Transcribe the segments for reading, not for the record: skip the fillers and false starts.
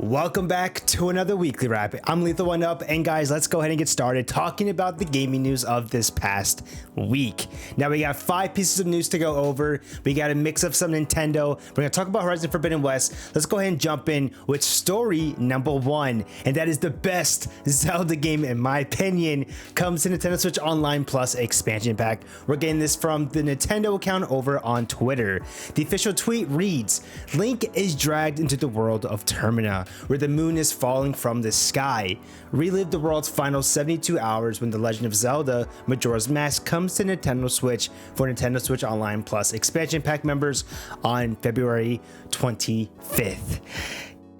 Welcome back to another weekly wrap. I'm Lethal One Up, and guys, let's go ahead and get started talking about the gaming news of this past week. Now we got 5 pieces of news to go over. We got a mix of some Nintendo. We're gonna talk about Horizon Forbidden West. Let's go ahead and jump in with story number 1, and that is the best Zelda game in my opinion. Comes to Nintendo Switch Online Plus expansion pack. We're getting this from the Nintendo account over on Twitter. The official tweet reads, "Link is dragged into the world of Termina, where the moon is falling from the sky. Relive the world's final 72 hours when The Legend of Zelda Majora's Mask comes to Nintendo Switch for Nintendo Switch Online Plus expansion pack members on February 25th.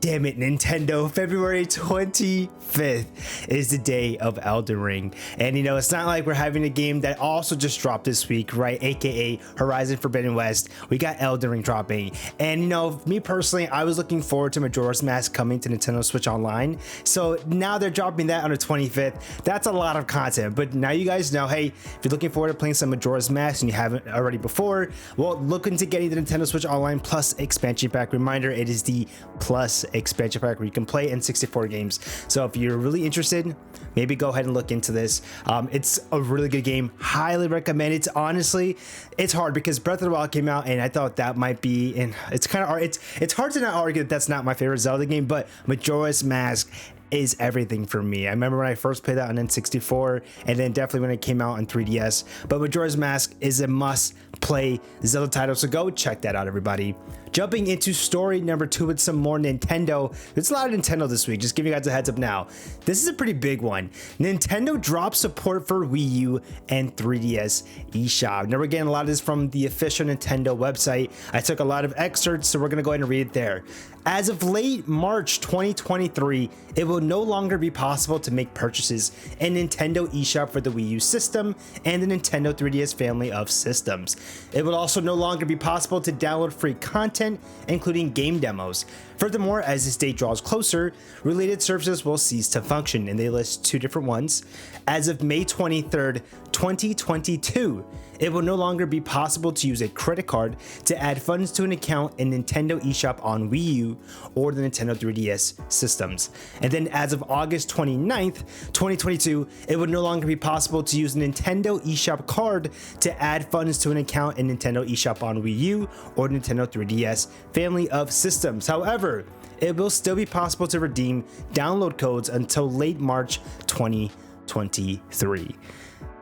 Damn it, Nintendo, February 25th is the day of Elden Ring. And it's not like we're having a game that also just dropped this week, right? AKA Horizon Forbidden West. We got Elden Ring dropping. And me personally, I was looking forward to Majora's Mask coming to Nintendo Switch Online. So now they're dropping that on the 25th. That's a lot of content. But now you guys know, hey, if you're looking forward to playing some Majora's Mask and you haven't already before, well, look into getting the Nintendo Switch Online Plus expansion pack. Reminder, it is the Plus expansion pack where you can play N64 games. So if you're really interested, maybe go ahead and look into this. It's a really good game. Highly recommend it. Honestly, it's hard because Breath of the Wild came out and I thought that might be, and it's kind of it's hard to not argue that that's not my favorite Zelda game, but Majora's Mask is everything for me. I remember when I first played that on N64 and then definitely when it came out on 3DS, but Majora's Mask is a must play Zelda title, so go check that out, everybody. Jumping into story number 2 with some more Nintendo. There's a lot of Nintendo this week, just giving you guys a heads up now. This is a pretty big one. Nintendo dropped support for Wii U and 3DS eShop. Now we're getting a lot of this from the official Nintendo website. I took a lot of excerpts, so we're gonna go ahead and read it there. As of late March 2023, it will no longer be possible to make purchases in Nintendo eShop for the Wii U system and the Nintendo 3DS family of systems. It will also no longer be possible to download free content, including game demos. Furthermore, as this date draws closer, related services will cease to function, and they list 2 different ones. As of May 23rd, 2022, it will no longer be possible to use a credit card to add funds to an account in Nintendo eShop on Wii U or the Nintendo 3DS systems. And then as of August 29th, 2022, it would no longer be possible to use a Nintendo eShop card to add funds to an account in Nintendo eShop on Wii U or Nintendo 3DS family of systems. However, it will still be possible to redeem download codes until late March 2023.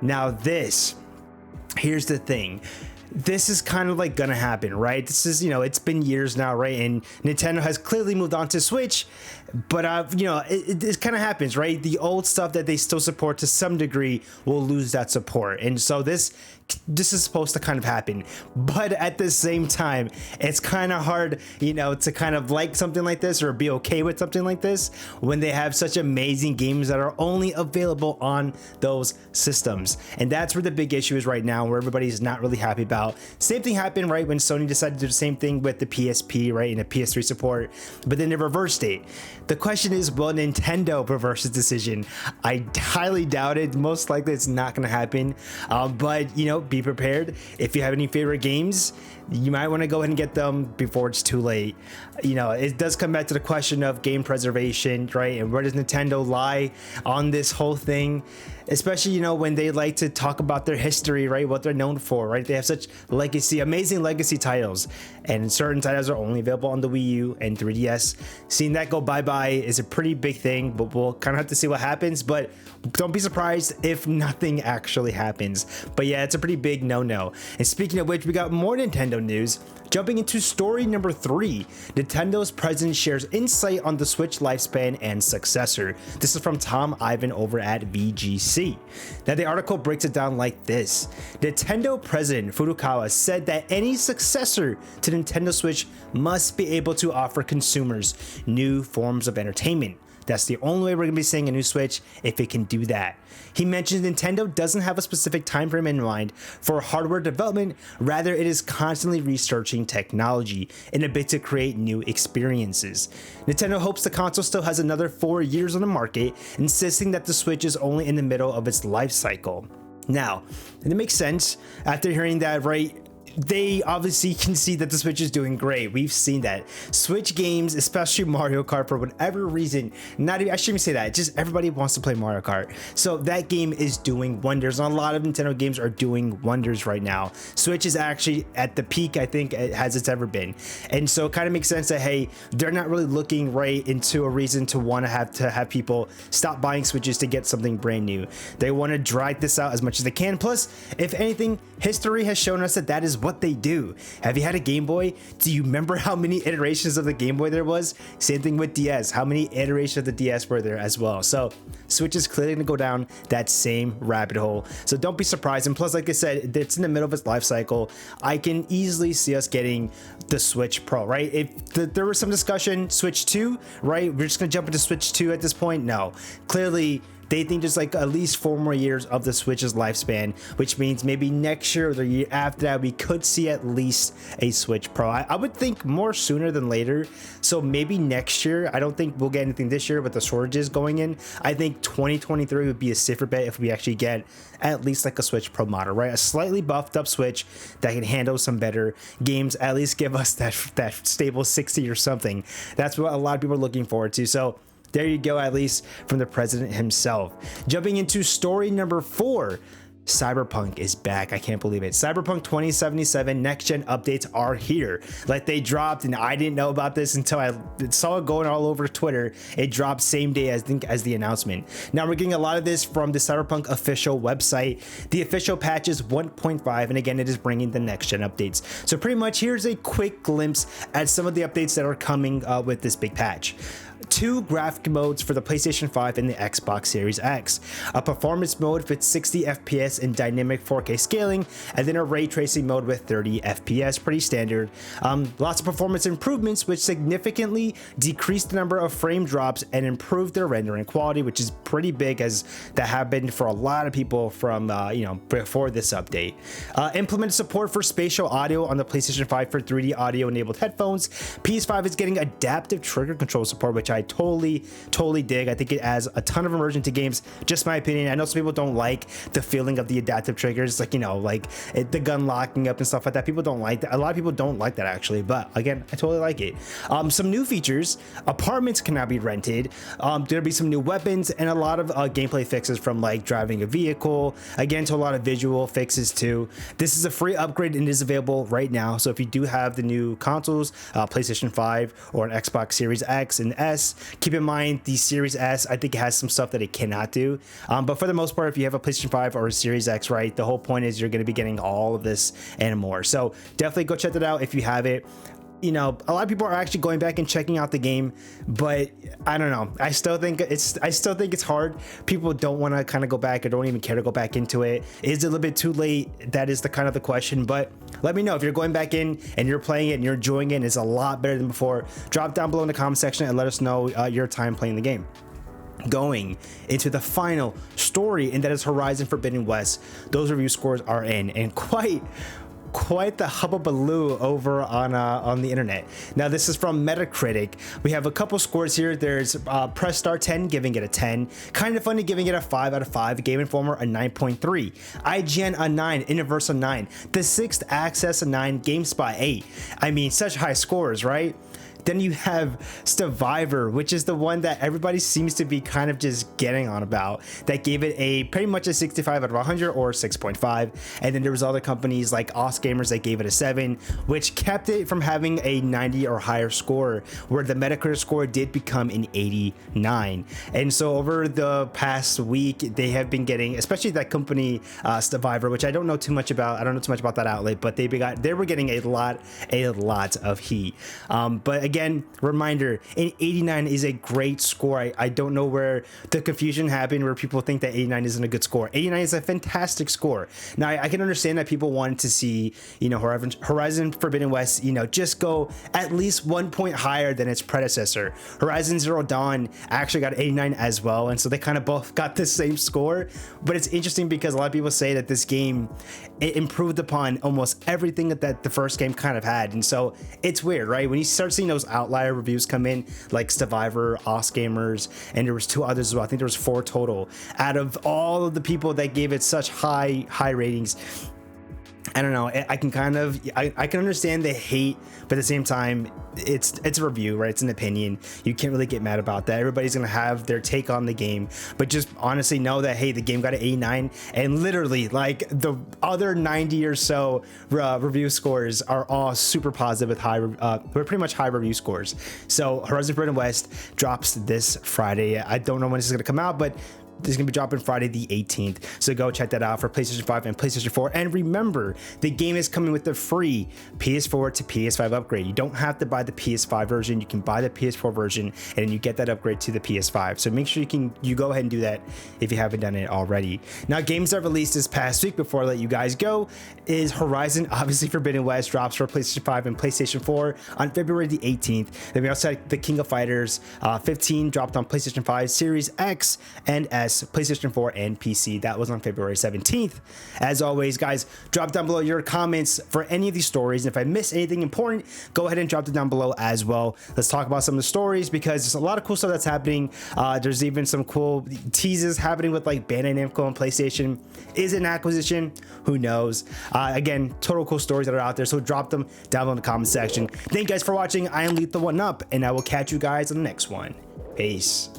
Now here's the thing. This is kind of like gonna happen, right? This is, it's been years now, right? And Nintendo has clearly moved on to Switch, but it kind of happens, right? The old stuff that they still support to some degree will lose that support. And so this is supposed to kind of happen, but at the same time, it's kind of hard, to kind of like something like this or be okay with something like this when they have such amazing games that are only available on those systems. And that's where the big issue is right now, where everybody's not really happy about. Same thing happened, right, when Sony decided to do the same thing with the PSP, right, and the PS3 support, but then they reversed it. The question is, will Nintendo reverse its decision? I highly doubt it. Most likely it's not going to happen, but be prepared. If you have any favorite games, you might want to go ahead and get them before it's too late. It does come back to the question of game preservation, right? And where does Nintendo lie on this whole thing? Especially, when they like to talk about their history, right? What they're known for, right? They have such amazing legacy titles, and certain titles are only available on the Wii U and 3DS. Seeing that go bye-bye is a pretty big thing, but we'll kind of have to see what happens. But don't be surprised if nothing actually happens. But yeah, it's a pretty big no-no. And speaking of which, we got more Nintendo news. Jumping into story number 3, Nintendo's president shares insight on the Switch lifespan and successor. This is from Tom Ivan over at VGC. Now the article breaks it down like this. Nintendo president Furukawa said that any successor to Nintendo Switch must be able to offer consumers new forms of entertainment. That's the only way we're going to be seeing a new Switch, if it can do that. He mentions Nintendo doesn't have a specific time frame in mind for hardware development, rather it is constantly researching technology in a bid to create new experiences. Nintendo hopes the console still has another 4 years on the market, insisting that the Switch is only in the middle of its life cycle. Now, and it makes sense after hearing that, right? they obviously can see that the Switch is doing great. We've seen that Switch games, especially Mario Kart, for whatever reason, not even, I shouldn't even say that, just everybody wants to play Mario Kart. So that game is doing wonders. And a lot of Nintendo games are doing wonders right now. Switch is actually at the peak, I think, as it's ever been. And so it kind of makes sense that, hey, they're not really looking right into a reason to want to have people stop buying Switches to get something brand new. They want to drag this out as much as they can. Plus, if anything, history has shown us that that is what they do. Have you had a Game Boy? Do you remember how many iterations of the Game Boy there was? Same thing with DS. How many iterations of the DS were there as well? So Switch is clearly going to go down that same rabbit hole. So don't be surprised. And plus, like I said, it's in the middle of its life cycle. I can easily see us getting the Switch Pro, right? If there was some discussion, Switch 2, right? We're just going to jump into Switch 2 at this point. No, clearly they think there's like at least 4 more years of the Switch's lifespan, which means maybe next year or the year after that, we could see at least a Switch Pro. I would think more sooner than later. So maybe next year. I don't think we'll get anything this year with the shortages going in. I think 2023 would be a safer bet if we actually get at least like a Switch Pro model, right? A slightly buffed up Switch that can handle some better games, at least give us that stable 60 or something. That's what a lot of people are looking forward to. So there you go, at least from the president himself. Jumping into story number 4. Cyberpunk is back. I can't believe it. Cyberpunk 2077 next gen updates are here. Like, they dropped, and I didn't know about this until I saw it going all over Twitter. It dropped same day as the announcement. Now we're getting a lot of this from the Cyberpunk official website. The official patch is 1.5, and again, it is bringing the next gen updates. So pretty much here's a quick glimpse at some of the updates that are coming with this big patch. 2 graphic modes for the PlayStation 5 and the Xbox Series X, a performance mode with 60 FPS and dynamic 4K scaling, and then a ray tracing mode with 30 FPS, pretty standard. Lots of performance improvements, which significantly decreased the number of frame drops and improved their rendering quality, which is pretty big, as that happened for a lot of people from before this update. Implemented support for spatial audio on the PlayStation 5 for 3D audio enabled headphones. PS5 is getting adaptive trigger control support, which I totally dig. I think it adds a ton of immersion to games. Just my opinion. I know some people don't like the feeling of the adaptive triggers, like, the gun locking up and stuff like that. People don't like that. A lot of people don't like that, actually, but again, I totally like it. Some new features: apartments can now be rented. There'll be some new weapons and a lot of gameplay fixes, from like driving a vehicle, again, to a lot of visual fixes too. This is a free upgrade and is available right now. So if you do have the new consoles, PlayStation 5 or an Xbox Series X and S, keep in mind the Series S, I think it has some stuff that it cannot do. But for the most part, if you have a PlayStation 5 or a Series X, right, the whole point is you're going to be getting all of this and more. So definitely go check that out if you have it. A lot of people are actually going back and checking out the game, but I don't know. I still think it's hard. People don't want to kind of go back or don't even care to go back into it. Is it a little bit too late? That is the question. But let me know if you're going back in and you're playing it and you're enjoying it and it's a lot better than before. Drop down below in the comment section and let us know your time playing the game. Going into the final story, and that is Horizon Forbidden West. Those review scores are in, and quite the hubbubaloo over on the internet. Now this is from Metacritic. We have a couple scores here. There's Press Start 10 giving it a 10, Kind of Funny giving it a 5 out of 5, Game Informer a 9.3, IGN a 9, Universe a 9, The Sixth Access a 9, GameSpot 8. I mean, such high scores, right? Then you have Survivor, which is the one that everybody seems to be kind of just getting on about, that gave it a pretty much a 65 out of 100 or 6.5. And then there was other companies like Os Gamers that gave it a 7, which kept it from having a 90 or higher score, where the Metacritic score did become an 89. And so over the past week, they have been getting, especially that company Survivor, which I don't know too much about. I don't know too much about that outlet, but they were getting a lot of heat. But again, reminder, an 89 is a great score. I don't know where the confusion happened, where people think that 89 isn't a good score. 89 is a fantastic score. Now, I can understand that people wanted to see, Horizon Forbidden West, just go at least 1 point higher than its predecessor. Horizon Zero Dawn actually got 89 as well, and so they kind of both got the same score. But it's interesting because a lot of people say that this game, it improved upon almost everything that the first game kind of had. And so it's weird, right? When you start seeing those outlier reviews come in, like Survivor, Os Gamers, and there was 2 others as well. I think there was 4 total out of all of the people that gave it such high ratings. I don't know. I can kind of I can understand the hate, but at the same time, it's a review, right? It's an opinion. You can't really get mad about that. Everybody's gonna have their take on the game, but just honestly know that hey, the game got an 89, and literally like the other 90 or so review scores are all super positive with high, pretty much high review scores. So Horizon Forbidden West drops this Friday. I don't know when this is gonna come out, but this is gonna be dropping Friday the 18th. So go check that out for PlayStation 5 and PlayStation 4. And remember, the game is coming with the free PS4 to PS5 upgrade. You don't have to buy the PS5 version. You can buy the PS4 version and then you get that upgrade to the PS5. So make sure you go ahead and do that if you haven't done it already. Now, games that released this past week before I let you guys go is Horizon, obviously Forbidden West, drops for PlayStation 5 and PlayStation 4 on February the 18th. Then we also had The King of Fighters 15 dropped on PlayStation 5, Series X and S, PlayStation 4 and PC. That was on February 17th. As always, guys, drop down below your comments for any of these stories, and if I miss anything important, go ahead and drop it down below as well. Let's talk about some of the stories, because there's a lot of cool stuff that's happening. There's even some cool teases happening with like Bandai Namco and PlayStation. Is it an acquisition? Who knows? Again, total cool stories that are out there, so drop them down below in the comment section. Thank you guys for watching. I am Lethal One Up, and I will catch you guys on the next one. Peace.